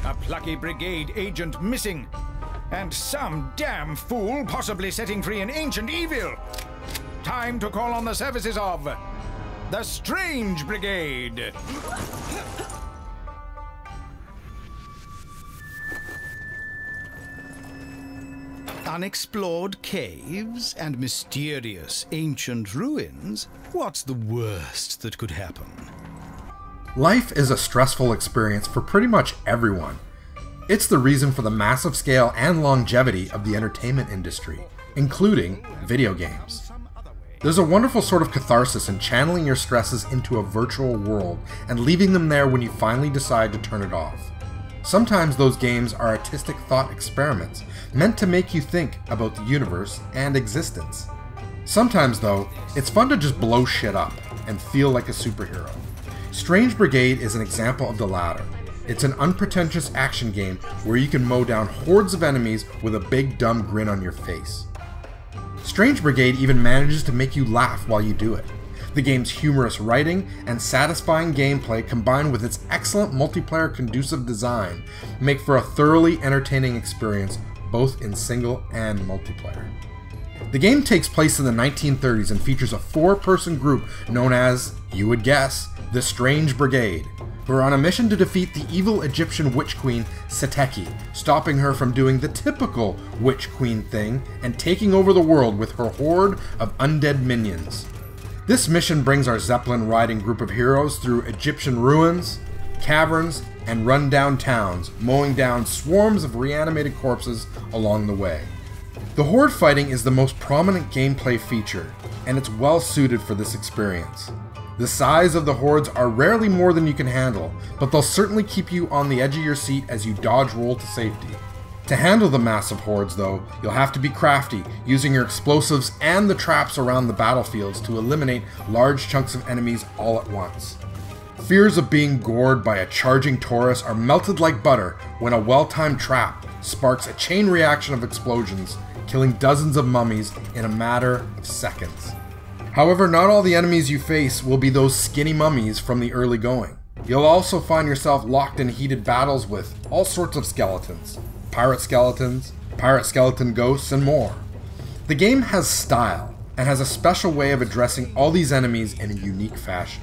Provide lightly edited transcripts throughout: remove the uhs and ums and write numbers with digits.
A plucky brigade agent missing. And some damn fool possibly setting free an ancient evil. Time to call on the services of the Strange Brigade. Unexplored caves and mysterious ancient ruins? What's the worst that could happen? Life is a stressful experience for pretty much everyone. It's the reason for the massive scale and longevity of the entertainment industry, including video games. There's a wonderful sort of catharsis in channeling your stresses into a virtual world and leaving them there when you finally decide to turn it off. Sometimes those games are artistic thought experiments meant to make you think about the universe and existence. Sometimes, though, it's fun to just blow shit up and feel like a superhero. Strange Brigade is an example of the latter. It's an unpretentious action game where you can mow down hordes of enemies with a big dumb grin on your face. Strange Brigade even manages to make you laugh while you do it. The game's humorous writing and satisfying gameplay combined with its excellent multiplayer conducive design make for a thoroughly entertaining experience both in single and multiplayer. The game takes place in the 1930s and features a 4-person group known as, you would guess, the Strange Brigade, who are on a mission to defeat the evil Egyptian witch queen Seteki, stopping her from doing the typical witch queen thing and taking over the world with her horde of undead minions. This mission brings our Zeppelin-riding group of heroes through Egyptian ruins, caverns, and run-down towns, mowing down swarms of reanimated corpses along the way. The horde fighting is the most prominent gameplay feature, and it's well suited for this experience. The size of the hordes are rarely more than you can handle, but they'll certainly keep you on the edge of your seat as you dodge roll to safety. To handle the massive hordes, though, you'll have to be crafty, using your explosives and the traps around the battlefields to eliminate large chunks of enemies all at once. Fears of being gored by a charging Taurus are melted like butter when a well-timed trap sparks a chain reaction of explosions, killing dozens of mummies in a matter of seconds. However, not all the enemies you face will be those skinny mummies from the early going. You'll also find yourself locked in heated battles with all sorts of skeletons. Pirate skeleton ghosts, and more. The game has style, and has a special way of addressing all these enemies in a unique fashion.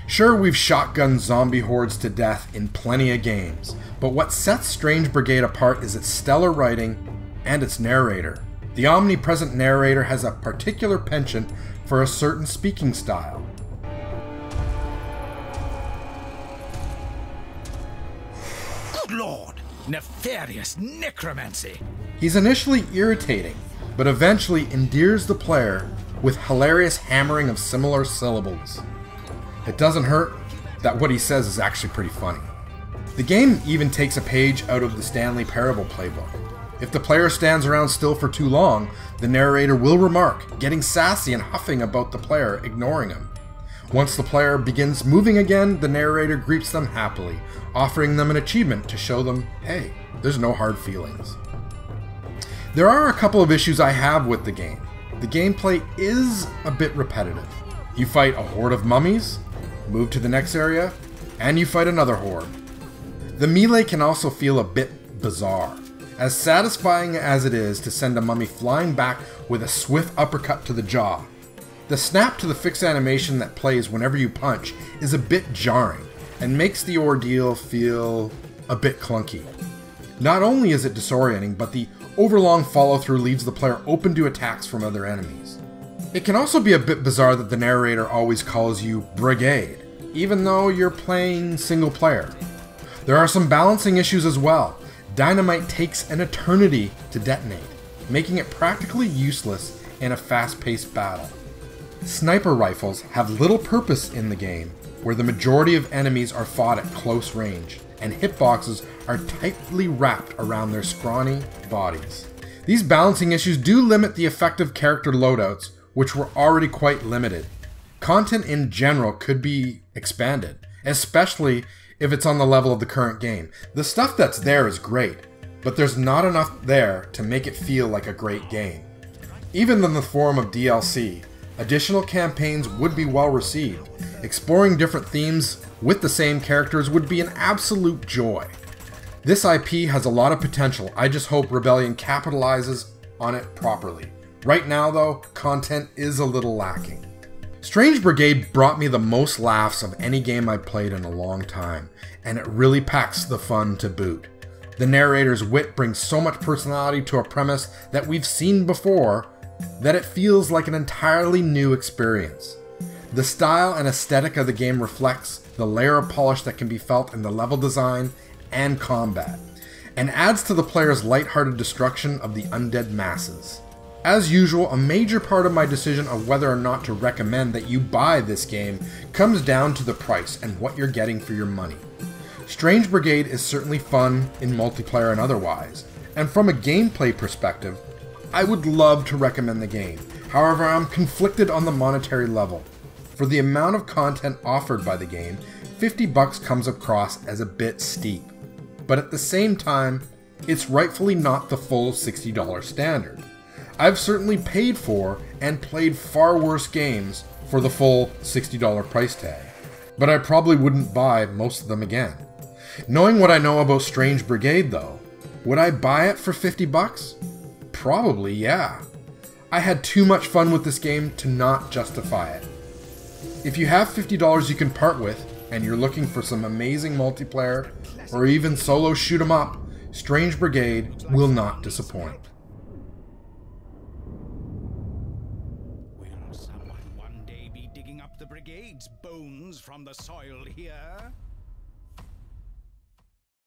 Sure, we've shotgunned zombie hordes to death in plenty of games, but what sets Strange Brigade apart is its stellar writing and its narrator. The omnipresent narrator has a particular penchant for a certain speaking style. Good Lord! Nefarious necromancy! He's initially irritating, but eventually endears the player with hilarious hammering of similar syllables. It doesn't hurt that what he says is actually pretty funny. The game even takes a page out of the Stanley Parable playbook. If the player stands around still for too long, the narrator will remark, getting sassy and huffing about the player, ignoring him. Once the player begins moving again, the narrator greets them happily, offering them an achievement to show them, hey, there's no hard feelings. There are a couple of issues I have with the game. The gameplay is a bit repetitive. You fight a horde of mummies, move to the next area, and you fight another horde. The melee can also feel a bit bizarre, as satisfying as it is to send a mummy flying back with a swift uppercut to the jaw. The snap to the fixed animation that plays whenever you punch is a bit jarring, and makes the ordeal feel a bit clunky. Not only is it disorienting, but the overlong follow-through leaves the player open to attacks from other enemies. It can also be a bit bizarre that the narrator always calls you Brigade, even though you're playing single player. There are some balancing issues as well. Dynamite takes an eternity to detonate, making it practically useless in a fast-paced battle. Sniper rifles have little purpose in the game, where the majority of enemies are fought at close range, and hitboxes are tightly wrapped around their scrawny bodies. These balancing issues do limit the effective character loadouts, which were already quite limited. Content in general could be expanded, especially if it's on the level of the current game. The stuff that's there is great, but there's not enough there to make it feel like a great game. Even in the form of DLC, additional campaigns would be well received. Exploring different themes with the same characters would be an absolute joy. This IP has a lot of potential. I just hope Rebellion capitalizes on it properly. Right now though, content is a little lacking. Strange Brigade brought me the most laughs of any game I've played in a long time, and it really packs the fun to boot. The narrator's wit brings so much personality to a premise that we've seen before that it feels like an entirely new experience. The style and aesthetic of the game reflects the layer of polish that can be felt in the level design and combat, and adds to the player's lighthearted destruction of the undead masses. As usual, a major part of my decision of whether or not to recommend that you buy this game comes down to the price and what you're getting for your money. Strange Brigade is certainly fun in multiplayer and otherwise, and from a gameplay perspective, I would love to recommend the game. However, I'm conflicted on the monetary level. For the amount of content offered by the game, $50 comes across as a bit steep. But at the same time, it's rightfully not the full $60 standard. I've certainly paid for and played far worse games for the full $60 price tag, but I probably wouldn't buy most of them again. Knowing what I know about Strange Brigade though, would I buy it for $50? Probably, yeah. I had too much fun with this game to not justify it. If you have $50 you can part with, and you're looking for some amazing multiplayer, or even solo shoot 'em up, Strange Brigade will not disappoint. Will someone one day be digging up the brigade's bones from the soil here?